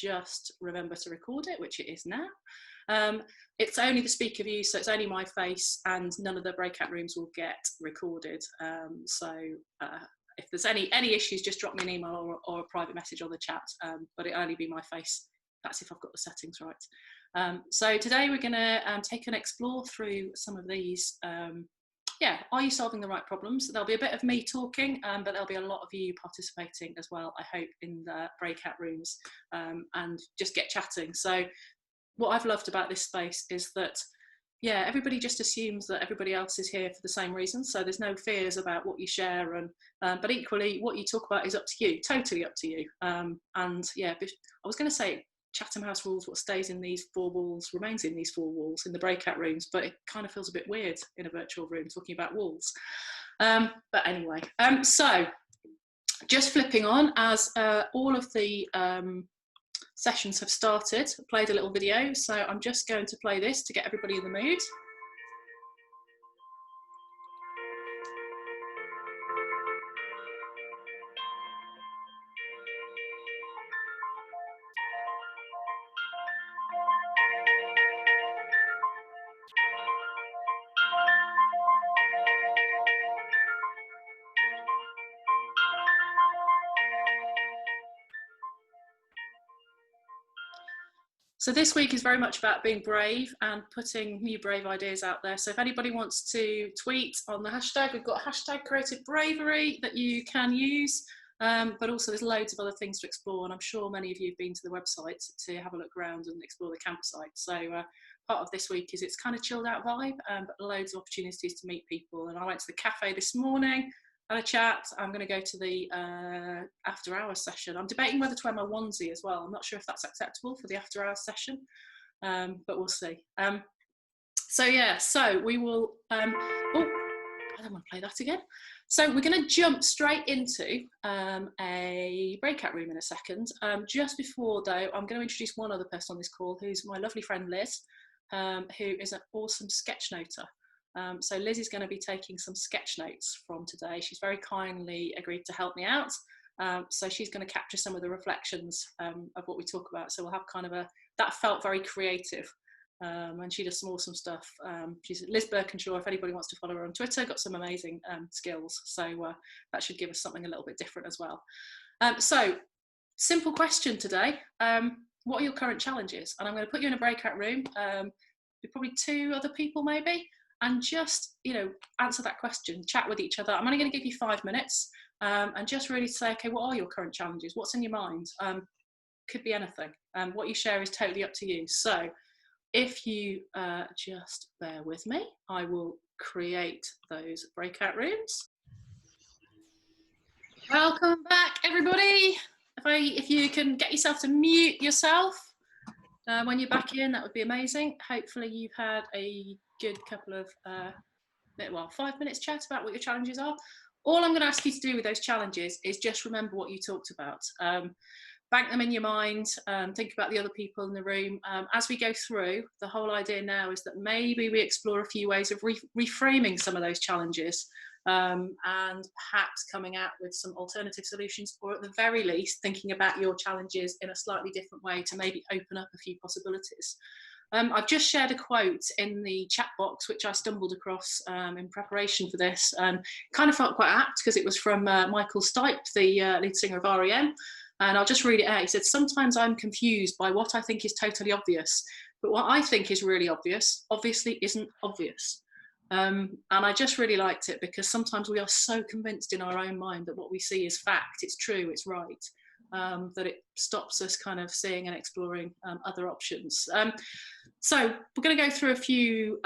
just remember to record it, which it is now. It's only the speaker view, so it's only my face, and none of the breakout rooms will get recorded. If there's any issues, just drop me an email or a private message on the chat, but it'll only be my face. That's if I've got the settings right. So today we're going to take and explore through some of these. Are you solving the right problems? There'll be a bit of me talking, but there'll be a lot of you participating as well, I hope, in the breakout rooms, and just get chatting. So what I've loved about this space is that, everybody just assumes that everybody else is here for the same reason. So there's no fears about what you share, and but equally what you talk about is up to you, totally up to you. I was going to say Chatham House rules, what stays in these four walls remains in these four walls in the breakout rooms, but it kind of feels a bit weird in a virtual room talking about walls. But anyway, so just flipping on as all of the sessions have started, I played a little video, so I'm just going to play this to get everybody in the mood. So this week is very much about being brave and putting new brave ideas out there. So if anybody wants to tweet on the hashtag, we've got hashtag Creative Bravery that you can use, but also there's loads of other things to explore, and I'm sure many of you have been to the website to have a look around and explore the campsite. So part of this week is it's kind of chilled out vibe, but loads of opportunities to meet people. And I went to the cafe this morning, had a chat. I'm going to go to the after hours session. I'm debating whether to wear my onesie as well. I'm not sure if that's acceptable for the after hours session, but we'll see. So we will, I don't want to play that again. So we're going to jump straight into a breakout room in a second. Just before though, I'm going to introduce one other person on this call, who's my lovely friend Liz, who is an awesome sketch noter. So Liz is going to be taking some sketch notes from today. She's very kindly agreed to help me out. So she's going to capture some of the reflections of what we talk about. So we'll have kind of that felt very creative. And she does some awesome stuff. She's Liz Birkinshaw, if anybody wants to follow her on Twitter, got some amazing skills. So that should give us something a little bit different as well. So simple question today. What are your current challenges? And I'm going to put you in a breakout room with probably 2 other people maybe. And just, answer that question, chat with each other. I'm only going to give you 5 minutes and just really say, okay, what are your current challenges? What's in your mind? Could be anything. What you share is totally up to you. So if you just bear with me, I will create those breakout rooms. Welcome back, everybody. If you can get yourself to mute yourself when you're back in, that would be amazing. Hopefully you've had a good couple of 5 minutes chat about what your challenges are. All I'm going to ask you to do with those challenges is just remember what you talked about. Bank them in your mind, think about the other people in the room. As we go through, the whole idea now is that maybe we explore a few ways of reframing some of those challenges, and perhaps coming out with some alternative solutions, or at the very least thinking about your challenges in a slightly different way to maybe open up a few possibilities. I've just shared a quote in the chat box, which I stumbled across in preparation for this, and kind of felt quite apt because it was from Michael Stipe, the lead singer of REM. And I'll just read it out. He said, "Sometimes I'm confused by what I think is totally obvious, but what I think is really obvious, obviously isn't obvious." And I just really liked it because sometimes we are so convinced in our own mind that what we see is fact, it's true, it's right, that it stops us kind of seeing and exploring other options. So we're going to go through a few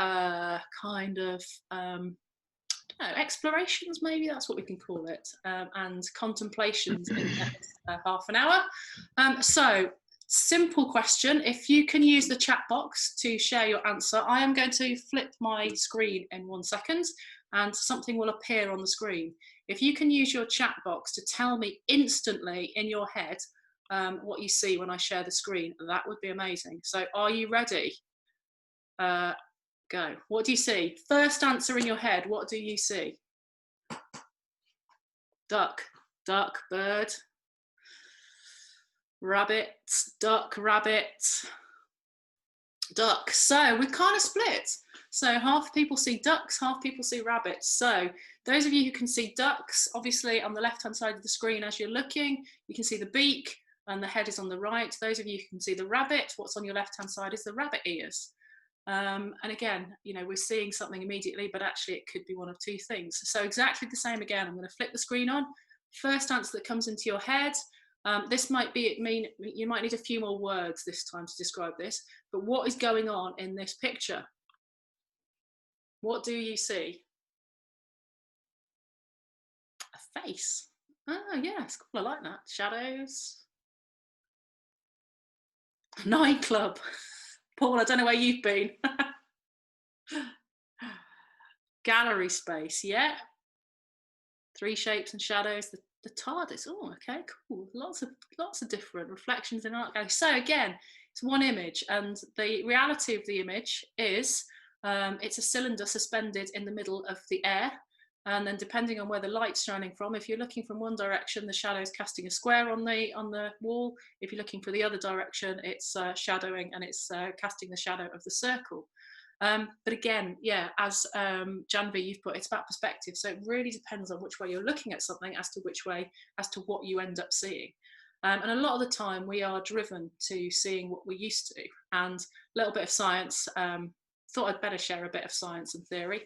explorations, maybe that's what we can call it, and contemplations in the next half an hour. So simple question, if you can use the chat box to share your answer. I am going to flip my screen in 1 second and something will appear on the screen. If you can use your chat box to tell me instantly in your head what you see when I share the screen, that would be amazing. So are you ready? Go. What do you see? First answer in your head, what do you see? Duck, bird. rabbit, duck, rabbit, duck. So we're kind of split. So half people see ducks, half people see rabbits. So those of you who can see ducks, obviously on the left-hand side of the screen as you're looking, you can see the beak and the head is on the right. Those of you who can see the rabbit, what's on your left-hand side is the rabbit ears. And again, you know, we're seeing something immediately, but actually it could be one of two things. So exactly the same again. I'm going to flip the screen on. First answer that comes into your head. This might mean you might need a few more words this time to describe this, but what is going on in this picture? What do you see? A face. Oh, yeah, it's cool. I like that. Shadows. Nightclub. Paul, I don't know where you've been. Gallery space, yeah. Three shapes and shadows. The TARDIS. Oh, okay, cool. Lots of different reflections in art gallery. So again, it's one image, and the reality of the image is it's a cylinder suspended in the middle of the air. And then depending on where the light's shining from, if you're looking from one direction, the shadow's casting a square on the wall. If you're looking for the other direction, it's shadowing and it's casting the shadow of the circle. But again, yeah, as Janvi, you've put, it's about perspective. So it really depends on which way you're looking at something as to what you end up seeing. And a lot of the time we are driven to seeing what we're used to. And a little bit of science, thought I'd better share a bit of science and theory.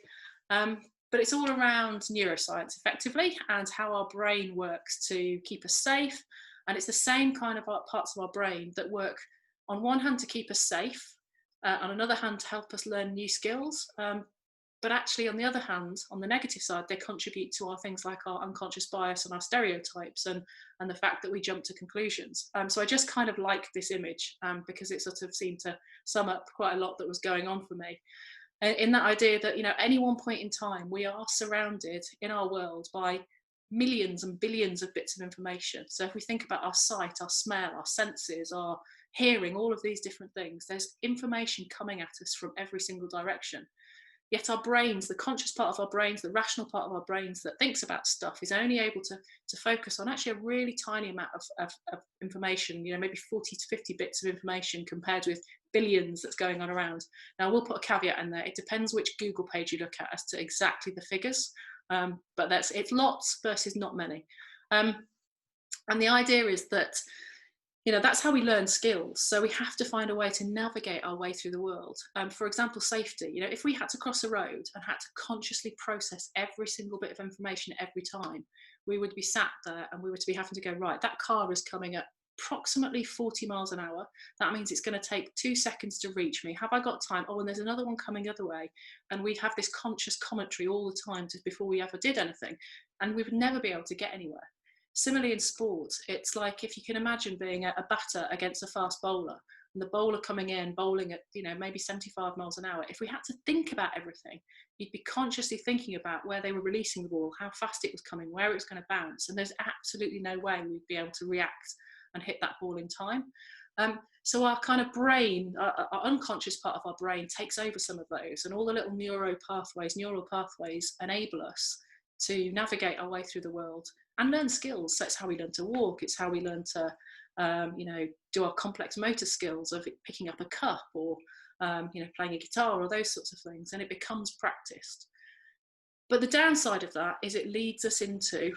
But it's all around neuroscience effectively and how our brain works to keep us safe. And it's the same kind of parts of our brain that work on one hand to keep us safe, on another hand to help us learn new skills. But actually on the other hand, on the negative side, they contribute to our things like our unconscious bias and our stereotypes and the fact that we jump to conclusions. So I just kind of like this image because it sort of seemed to sum up quite a lot that was going on for me. In that idea that, you know, any one point in time, we are surrounded in our world by millions and billions of bits of information. So if we think about our sight, our smell, our senses, our hearing, all of these different things, there's information coming at us from every single direction. Yet our brains, the conscious part of our brains, the rational part of our brains that thinks about stuff is only able to focus on actually a really tiny amount of information, you know, maybe 40 to 50 bits of information compared with billions that's going on around. Now, we'll put a caveat in there. It depends which Google page you look at as to exactly the figures, but it's lots versus not many. And the idea is that, you know, that's how we learn skills. So we have to find a way to navigate our way through the world. For example, safety. You know, if we had to cross a road and had to consciously process every single bit of information every time, we would be sat there and we would be having to go, right, that car is coming at approximately 40 miles an hour. That means it's going to take 2 seconds to reach me. Have I got time? Oh, and there's another one coming the other way. And we'd have this conscious commentary all the time before we ever did anything. And we would never be able to get anywhere. Similarly in sport, it's like if you can imagine being a batter against a fast bowler and the bowler coming in, bowling at, you know, maybe 75 miles an hour. If we had to think about everything, you'd be consciously thinking about where they were releasing the ball, how fast it was coming, where it was going to bounce. And there's absolutely no way we'd be able to react and hit that ball in time. So our kind of brain, our unconscious part of our brain takes over some of those, and all the little neural pathways enable us to navigate our way through the world and learn skills. So it's how we learn to walk. It's how we learn to, you know, do our complex motor skills of picking up a cup or, you know, playing a guitar or those sorts of things. And it becomes practiced. But the downside of that is it leads us into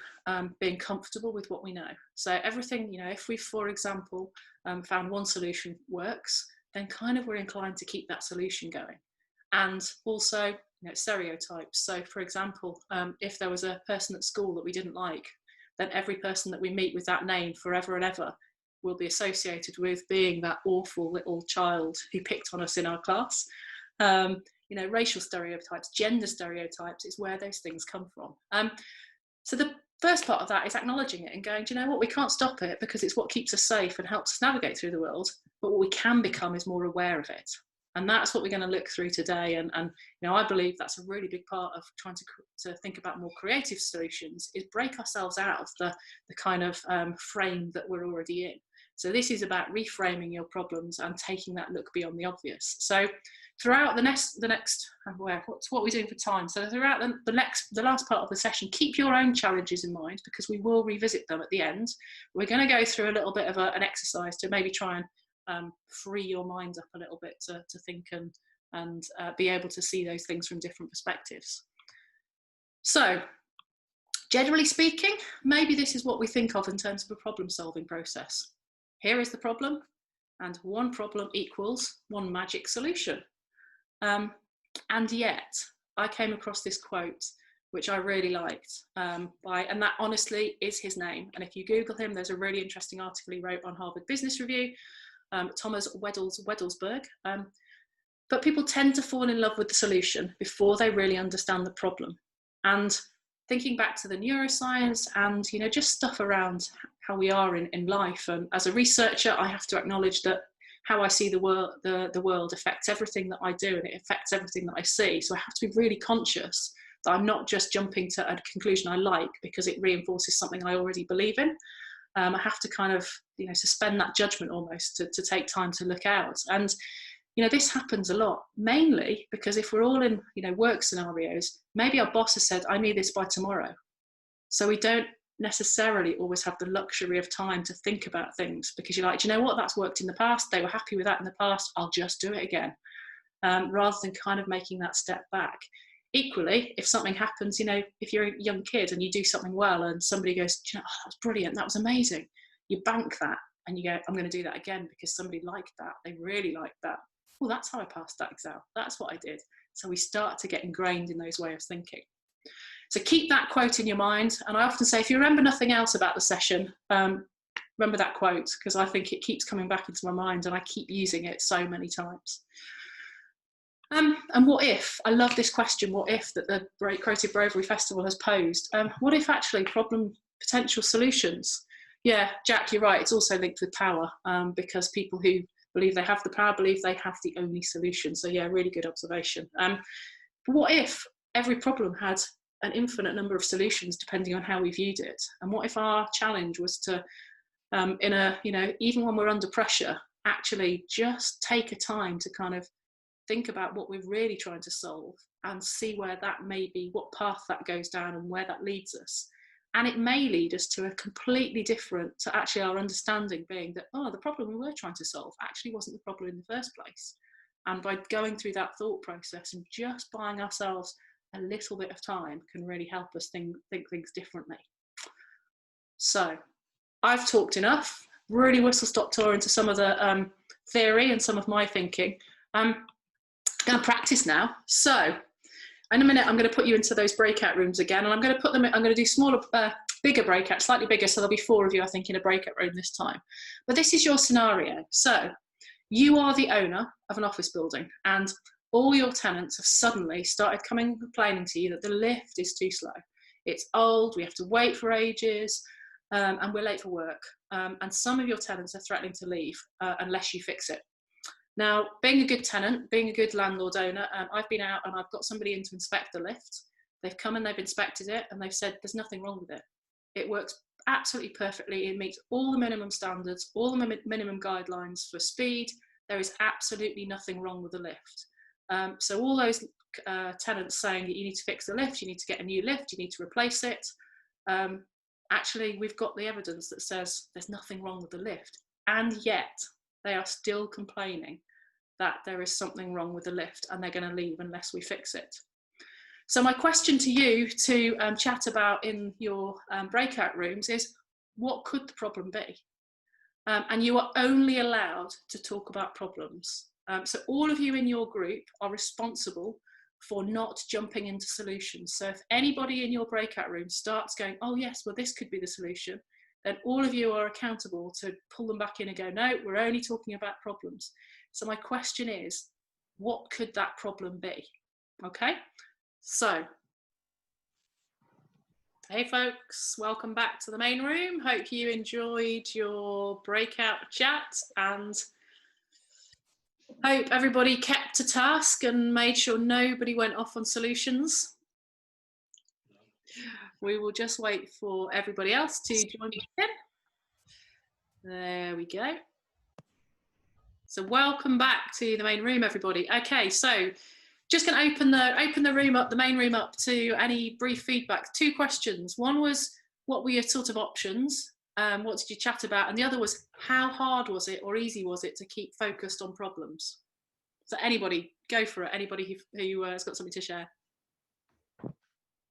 being comfortable with what we know. So everything, you know, if we, for example, found one solution works, then kind of we're inclined to keep that solution going. And also, you know, stereotypes. So for example, if there was a person at school that we didn't like, then every person that we meet with that name forever and ever will be associated with being that awful little child who picked on us in our class. You know, racial stereotypes, gender stereotypes is where those things come from. So the first part of that is acknowledging it and going, do you know what, we can't stop it because it's what keeps us safe and helps us navigate through the world, but what we can become is more aware of it. And that's what we're going to look through today. And you know, I believe that's a really big part of trying to think about more creative solutions, is break ourselves out of the kind of frame that we're already in So this is about reframing your problems and taking that look beyond the obvious. So throughout what are we doing for time? So throughout the last part of the session, keep your own challenges in mind, because we will revisit them at the end. We're going to go through a little bit of an exercise to maybe try and free your mind up a little bit to think and be able to see those things from different perspectives. So generally speaking, maybe this is what we think of in terms of a problem-solving process. Here is the problem, and one problem equals one magic solution. And yet, I came across this quote, which I really liked, and that honestly is his name. And if you Google him, there's a really interesting article he wrote on Harvard Business Review, Thomas Wedelsberg. But people tend to fall in love with the solution before they really understand the problem. And thinking back to the neuroscience and, you know, just stuff around how we are in life. And as a researcher, I have to acknowledge that how I see the world affects everything that I do, and it affects everything that I see. So I have to be really conscious that I'm not just jumping to a conclusion I like because it reinforces something I already believe in. I have to kind of, you know, suspend that judgment almost to take time to look out. And, you know, this happens a lot, mainly because if we're all in, you know, work scenarios, maybe our boss has said, I need this by tomorrow. So we don't necessarily always have the luxury of time to think about things, because you're like, do you know what, that's worked in the past, they were happy with that in the past, I'll just do it again, rather than kind of making that step back. Equally, if something happens, you know, if you're a young kid and you do something well and somebody goes, do you know, oh, that was brilliant, that was amazing, you bank that and you go, I'm going to do that again because somebody liked that, they really liked that. Well, that's how I passed that exam, that's what I did. So we start to get ingrained in those ways of thinking. So keep that quote in your mind. And I often say, if you remember nothing else about the session, remember that quote, because I think it keeps coming back into my mind and I keep using it so many times. And what if, I love this question, what if, that the Creative Bravery Festival has posed. What if actually problem, potential solutions? Yeah, Jack, you're right, it's also linked with power, because people who believe they have the power believe they have the only solution. So yeah, really good observation. But what if every problem had an infinite number of solutions depending on how we viewed it? And what if our challenge was to, you know, even when we're under pressure, actually just take a time to kind of think about what we're really trying to solve and see where that may be, what path that goes down and where that leads us. And it may lead us to a completely different, to actually our understanding being that, oh, the problem we were trying to solve actually wasn't the problem in the first place. And by going through that thought process and just buying ourselves a little bit of time can really help us think things differently. So I've talked enough, really whistle-stop tour into some of the theory and some of my thinking. I'm going to practice now. So in a minute, I'm going to put you into those breakout rooms again, and I'm going to put them, I'm going to do smaller, bigger breakouts, slightly bigger, so there'll be 4 of you, I think, in a breakout room this time. But this is your scenario. So you are the owner of an office building, and all your tenants have suddenly started complaining to you that the lift is too slow. It's old, we have to wait for ages, and we're late for work. And some of your tenants are threatening to leave unless you fix it. Now, being a good tenant, being a good landlord owner, I've been out and I've got somebody in to inspect the lift. They've come and they've inspected it and they've said there's nothing wrong with it. It works absolutely perfectly. It meets all the minimum standards, all the minimum guidelines for speed. There is absolutely nothing wrong with the lift. So all those tenants saying that you need to fix the lift, you need to get a new lift, you need to replace it. Actually, we've got the evidence that says there's nothing wrong with the lift. And yet they are still complaining that there is something wrong with the lift and they're going to leave unless we fix it. So my question to you to chat about in your breakout rooms is, what could the problem be? And you are only allowed to talk about problems. So all of you in your group are responsible for not jumping into solutions. So if anybody in your breakout room starts going, oh yes, well this could be the solution, then all of you are accountable to pull them back in and go, no, we're only talking about problems. So my question is, what could that problem be? Okay, so, hey folks, welcome back to the main room. Hope you enjoyed your breakout chat and hope everybody kept to task and made sure nobody went off on solutions. We will just wait for everybody else to join in. There we go. So welcome back to the main room, everybody. Okay, so just going to open the room up, the main room up, to any brief feedback. 2 questions. One was, what were your sort of options? What did you chat about? And the other was, how hard was it or easy was it to keep focused on problems? So anybody, go for it. Anybody who has got something to share.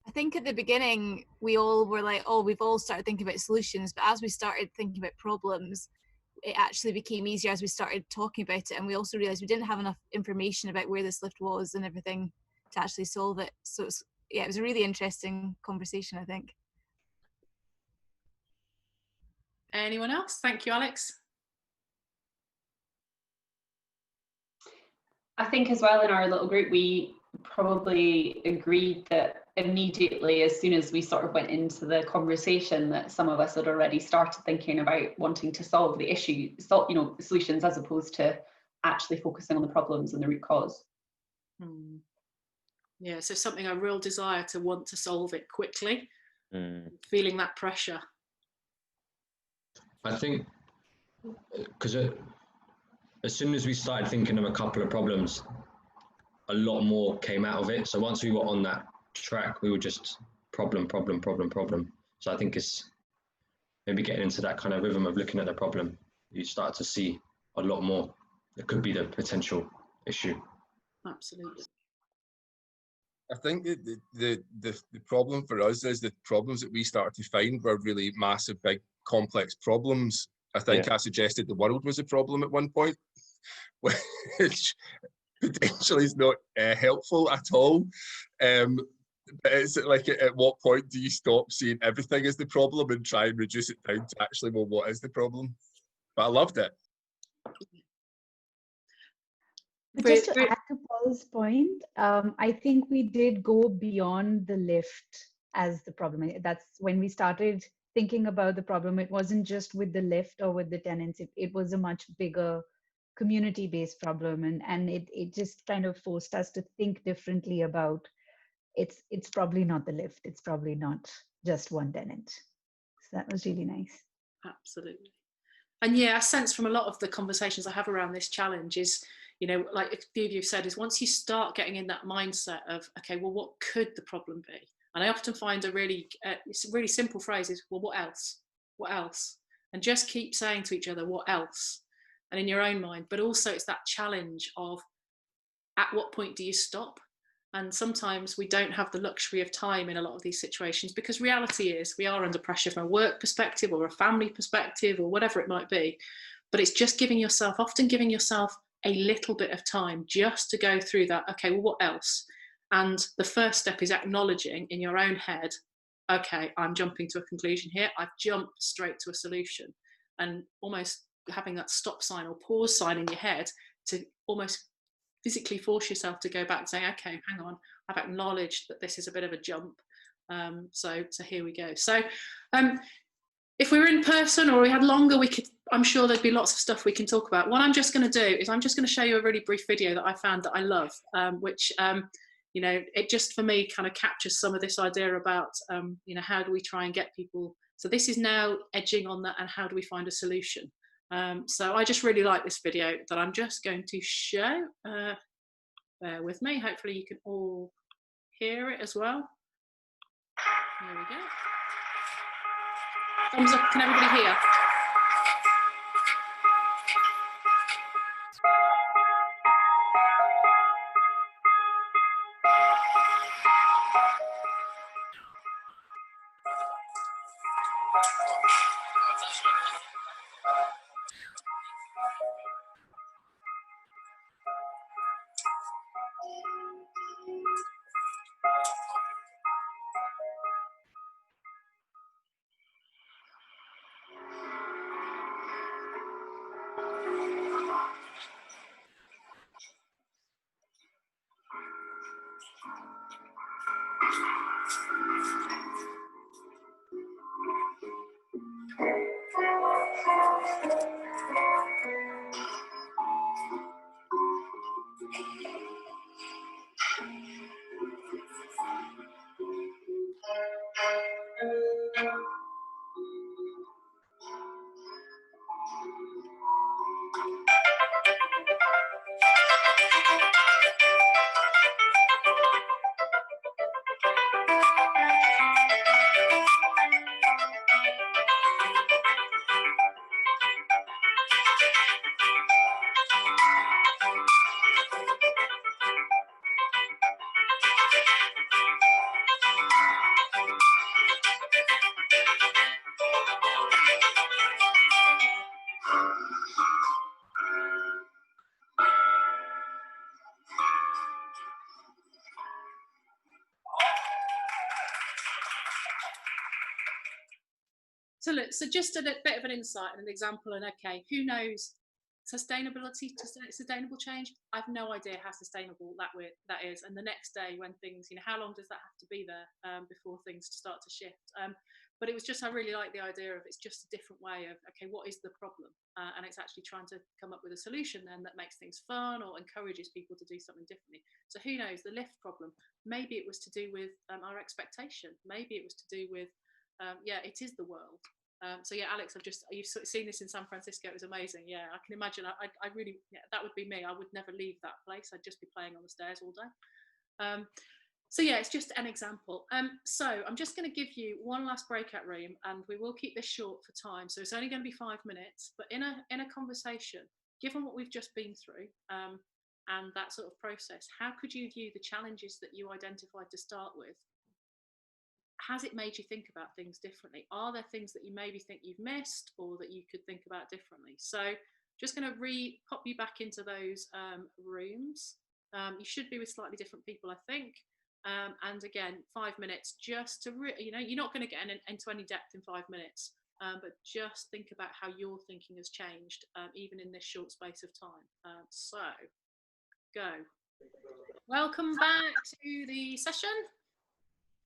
I think at the beginning, we all were like, oh, we've all started thinking about solutions. But as we started thinking about problems, it actually became easier as we started talking about it. And we also realized we didn't have enough information about where this lift was and everything to actually solve it. So it was a really interesting conversation, I think. Anyone else? Thank you, Alex. I think as well in our little group, we probably agreed that immediately, as soon as we sort of went into the conversation, that some of us had already started thinking about wanting to solve the issue, the solutions, as opposed to actually focusing on the problems and the root cause. Yeah, so something, a real desire to want to solve it quickly, feeling that pressure. I think because as soon as we started thinking of a couple of problems, a lot more came out of it. So once we were on that track, we were just problem. So I think it's maybe getting into that kind of rhythm of looking at the problem. You start to see a lot more. It could be the potential issue. Absolutely. I think that the problem for us is the problems that we started to find were really massive, big, complex problems. I think I suggested the world was a problem at one point, which potentially is not helpful at all. But it's like, at what point do you stop seeing everything as the problem and try and reduce it down to actually, well, what is the problem? But I loved it. Just to add to Paul's point, I think we did go beyond the lift as the problem. That's when we started thinking about the problem. It wasn't just with the lift or with the tenants. It was a much bigger community-based problem, and it just kind of forced us to think differently about it's probably not the lift. It's probably not just one tenant. So that was really nice. Absolutely. And yeah, I sense from a lot of the conversations I have around this challenge is, like a few of you have said, is once you start getting in that mindset of, okay, well, what could the problem be? And I often find it's a really simple phrase is, well, what else? What else? And just keep saying to each other, what else? And in your own mind, but also it's that challenge of, at what point do you stop? And sometimes we don't have the luxury of time in a lot of these situations, because reality is we are under pressure from a work perspective or a family perspective or whatever it might be. But it's just often giving yourself a little bit of time just to go through that. Okay, well, what else? And the first step is acknowledging in your own head, okay, I'm jumping to a conclusion here. I've jumped straight to a solution, and almost having that stop sign or pause sign in your head to almost physically force yourself to go back and say, okay, hang on, I've acknowledged that this is a bit of a jump. So here we go. So if we were in person or we had longer, I'm sure there'd be lots of stuff we can talk about. What I'm just going to do is I'm just going to show you a really brief video that I found that I love, which, it just for me kind of captures some of this idea about, how do we try and get people. So this is now edging on that, and how do we find a solution? So I just really like this video that I'm just going to show. Bear with me. Hopefully you can all hear it as well. There we go. Thumbs up. Can everybody hear? So just a bit of an insight and an example, and okay, who knows sustainability, sustainable change? I've no idea how sustainable that is. And the next day when things, how long does that have to be there before things start to shift? But it was just, I really like the idea of it's just a different way of, okay, what is the problem? And it's actually trying to come up with a solution then that makes things fun or encourages people to do something differently. So who knows, the lift problem, maybe it was to do with our expectation. Maybe it was to do with, it is the world. So yeah, Alex, you've seen this in San Francisco. It was amazing. Yeah, I can imagine. I really, that would be me. I would never leave that place. I'd just be playing on the stairs all day. So yeah, it's just an example. So I'm just going to give you one last breakout room, and we will keep this short for time. So it's only going to be 5 minutes. But in a conversation, given what we've just been through, and that sort of process, how could you view the challenges that you identified to start with? Has it made you think about things differently? Are there things that you maybe think you've missed or that you could think about differently? So just going to pop you back into those rooms. You should be with slightly different people, I think. And again, 5 minutes just to, you're not going to get into any depth in 5 minutes, but just think about how your thinking has changed, even in this short space of time. So go. Welcome back to the session.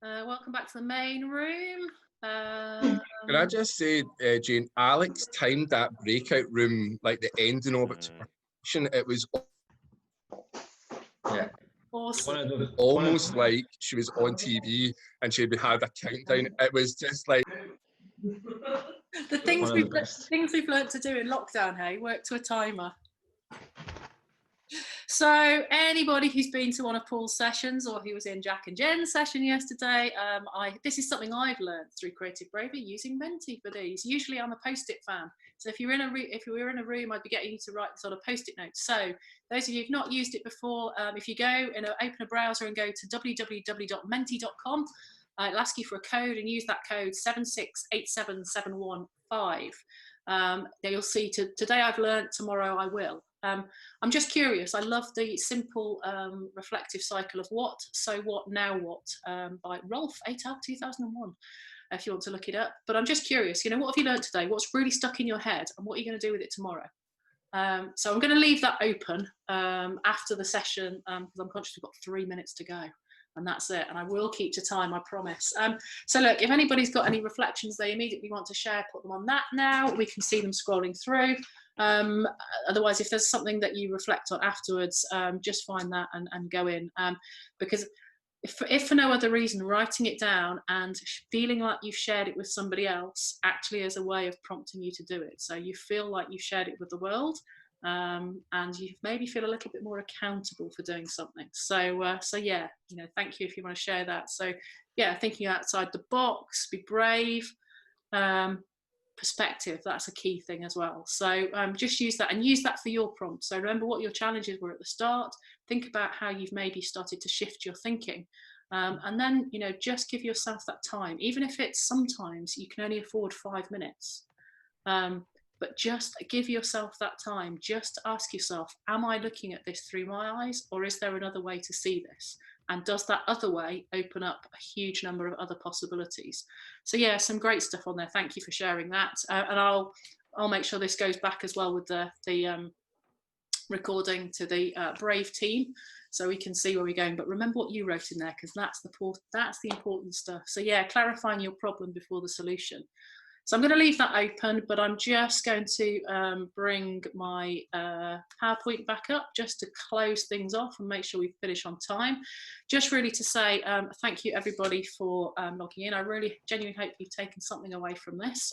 Welcome back to the main room. Can I just say, Jane, Alex timed that breakout room like the ending of it to perfection. It was awesome. Almost like she was on TV and she had a countdown. It was just like the things we've learned to do in lockdown. Hey, work to a timer. So anybody who's been to one of Paul's sessions or who was in Jack and Jen's session yesterday, this is something I've learned through Creative Bravery using Menti for these. Usually I'm a Post-it fan. So if we were in a room, I'd be getting you to write sort of Post-it notes. So those of you who've not used it before, if you go and open a browser and go to www.menti.com, it'll ask you for a code and use that code 7687715. There you'll see today I've learned, tomorrow I will. I'm just curious. I love the simple reflective cycle of what, so what, now what, by Rolf, 2001, if you want to look it up. But I'm just curious, what have you learned today? What's really stuck in your head and what are you going to do with it tomorrow? So I'm going to leave that open after the session because I'm conscious we've got 3 minutes to go. And that's it. And I will keep to time, I promise. So look, if anybody's got any reflections they immediately want to share, put them on that now. We can see them scrolling through. Otherwise, if there's something that you reflect on afterwards, just find that and go in. Because if for no other reason, writing it down and feeling like you've shared it with somebody else actually is a way of prompting you to do it. So you feel like you've shared it with the world. And you maybe feel a little bit more accountable for doing something. So yeah, thank you if you want to share that. So yeah, thinking outside the box, be brave, perspective, that's a key thing as well. So just use that and use that for your prompt. So remember what your challenges were at the start, think about how you've maybe started to shift your thinking. And then, just give yourself that time, even if it's sometimes you can only afford 5 minutes. But just give yourself that time. Just ask yourself, am I looking at this through my eyes, or is there another way to see this? And does that other way open up a huge number of other possibilities? So yeah, some great stuff on there. Thank you for sharing that. And I'll make sure this goes back as well with the recording to the Brave team, so we can see where we're going. But remember what you wrote in there, because that's the important stuff. So yeah, clarifying your problem before the solution. So I'm going to leave that open, but I'm just going to bring my PowerPoint back up just to close things off and make sure we finish on time. Just really to say thank you everybody for logging in. I really genuinely hope you've taken something away from this.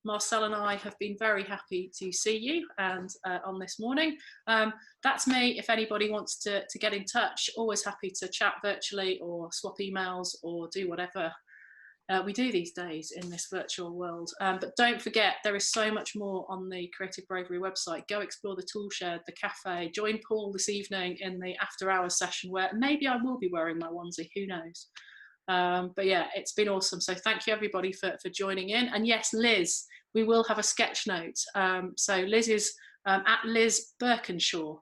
Marcel and I have been very happy to see you and on this morning. That's me. If anybody wants to get in touch, always happy to chat virtually or swap emails or do whatever we do these days in this virtual world. But don't forget, there is so much more on the Creative Bravery website. Go explore the tool shed, the cafe, join Paul this evening in the after hours session where maybe I will be wearing my onesie, who knows. But yeah, it's been awesome. So thank you everybody for joining in. And yes, Liz, we will have a sketch note. So Liz is at Liz Birkinshaw,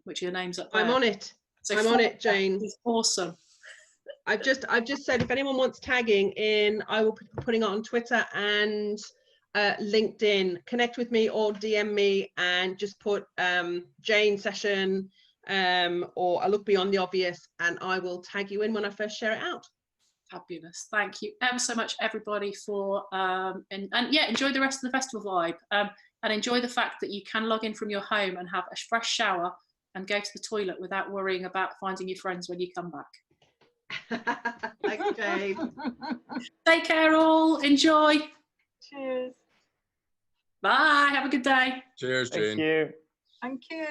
which your name's up there. I'm on it. So I'm on it, Jane. It's awesome. I've just said if anyone wants tagging in, I will be putting it on Twitter and LinkedIn, connect with me or DM me and just put Jane session or I look beyond the obvious, and I will tag you in when I first share it out. Fabulous. Thank you ever so much, everybody, for and yeah, enjoy the rest of the festival vibe, and enjoy the fact that you can log in from your home and have a fresh shower and go to the toilet without worrying about finding your friends when you come back. Thanks, Jane. Take care, all. Enjoy. Cheers. Bye. Have a good day. Cheers, Jane. Thank you. Thank you.